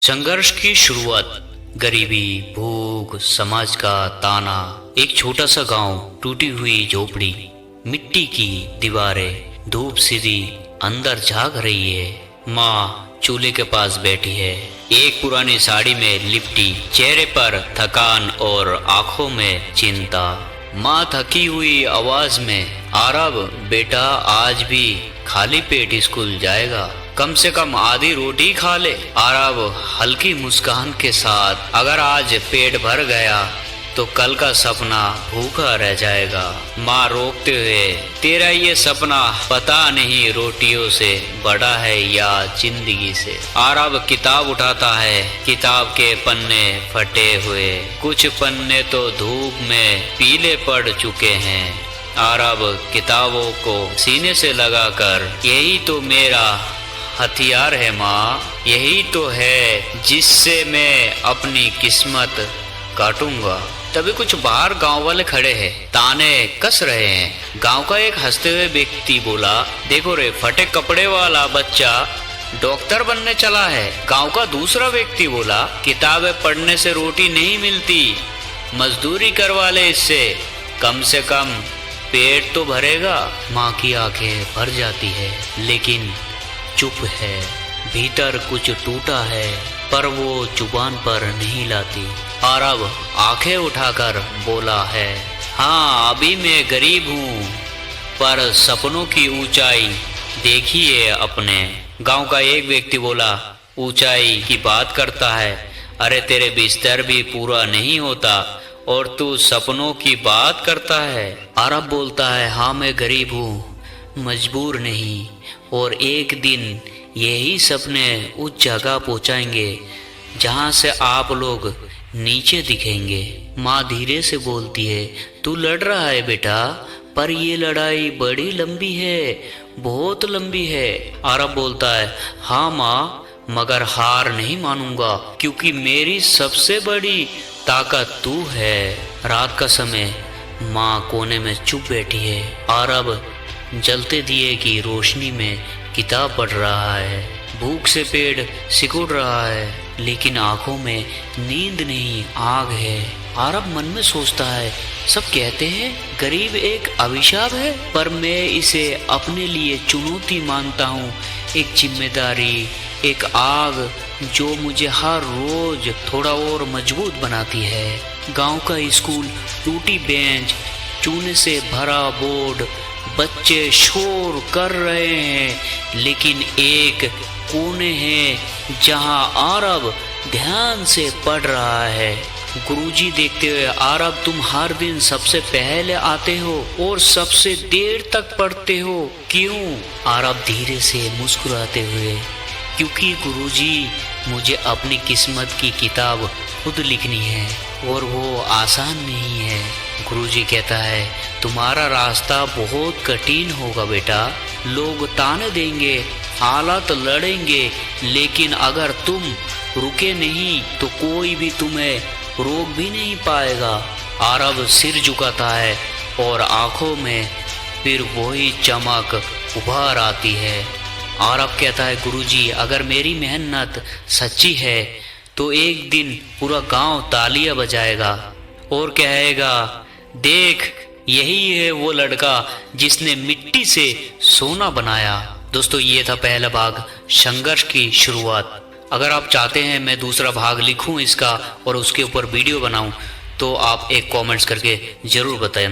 संघर्ष की शुरुआत, गरीबी, भूख, समाज का ताना, एक छोटा सा गांव, टूटी हुई झोपड़ी, मिट्टी की दीवारें, धूप सीधी अंदर झांक रही है। माँ चूल्हे के पास बैठी है, एक पुरानी साड़ी में लिपटी, चेहरे पर थकान और आंखों में चिंता। माँ थकी हुई आवाज में, आरब बेटा आज भी खाली पेट स्कूल जाएगा, कम से कम आधी रोटी खा ले। आरब हल्की मुस्कान के साथ, अगर आज पेट भर गया तो कल का सपना भूखा रह जाएगा। माँ रोकते हुए, तेरा ये सपना पता नहीं रोटियों से बड़ा है या जिंदगी से। आरब किताब उठाता है, किताब के पन्ने फटे हुए, कुछ पन्ने तो धूप में पीले पड़ चुके हैं। आरब किताबों को सीने से लगाकर, यही तो मेरा हथियार है माँ, यही तो है जिससे मैं अपनी किस्मत काटूंगा। तभी कुछ बाहर गांव वाले खड़े हैं, ताने कस रहे हैं। गांव का एक हंसते हुए व्यक्ति बोला, देखो रे, फटे कपड़े वाला बच्चा डॉक्टर बनने चला है। गांव का दूसरा व्यक्ति बोला, किताबें पढ़ने से रोटी नहीं मिलती, मजदूरी करवा ले इससे, कम से कम पेट तो भरेगा। माँ की आंखें भर जाती है, लेकिन चुप है। भीतर कुछ टूटा है, पर वो जुबान पर नहीं लाती। आरब आंखें उठाकर बोला है, हाँ अभी मैं गरीब हूँ, पर सपनों की ऊंचाई देखिए अपने। गांव का एक व्यक्ति बोला, ऊंचाई की बात करता है, अरे तेरे बिस्तर भी पूरा नहीं होता और तू सपनों की बात करता है। आरब बोलता है, हाँ मैं गरीब हूँ, मजबूर नहीं, और एक दिन यही सपने उस जगह पहुंचाएंगे जहां से आप लोग नीचे दिखेंगे। माँ धीरे से बोलती है, तू लड़ रहा है बेटा, पर ये लड़ाई बड़ी लंबी है, बहुत लंबी है। आरब बोलता है, हाँ माँ, मगर हार नहीं मानूंगा, क्योंकि मेरी सबसे बड़ी ताकत तू है। रात का समय, माँ कोने में चुप बैठी है। आरब जलते दिए की रोशनी में किताब पढ़ रहा है। भूख से पेट सिकुड़ रहा है, लेकिन आंखों में नींद नहीं, आग है। आरब मन में सोचता है, सब कहते हैं गरीब एक अभिशाप है, पर मैं इसे अपने लिए चुनौती मानता हूँ, एक जिम्मेदारी, एक आग जो मुझे हर रोज थोड़ा और मजबूत बनाती है। गांव का स्कूल, टूटी बेंच, चूने से भरा बोर्ड, बच्चे शोर कर रहे हैं, लेकिन एक कोने हैं जहां आरब ध्यान से पढ़ रहा है। गुरुजी देखते हुए, आरब तुम हर दिन सबसे पहले आते हो और सबसे देर तक पढ़ते हो, क्यों? आरब धीरे से मुस्कुराते हुए, क्योंकि गुरुजी मुझे अपनी किस्मत की किताब खुद लिखनी है और वो आसान नहीं है। गुरुजी कहता है, तुम्हारा रास्ता बहुत कठिन होगा बेटा, लोग ताने देंगे, हालात लड़ेंगे, लेकिन अगर तुम रुके नहीं तो कोई भी तुम्हें रोक भी नहीं पाएगा। आरब सिर झुकाता है और आंखों में फिर वही चमक उभर आती है। आरब कहता है, गुरुजी अगर मेरी मेहनत सच्ची है तो एक दिन पूरा गांव तालियां बजाएगा और कहेगा, देख यही है वो लड़का जिसने मिट्टी से सोना बनाया। दोस्तों, ये था पहला भाग, संघर्ष की शुरुआत। अगर आप चाहते हैं मैं दूसरा भाग लिखूं इसका और उसके ऊपर वीडियो बनाऊं, तो आप एक कमेंट्स करके जरूर बताना।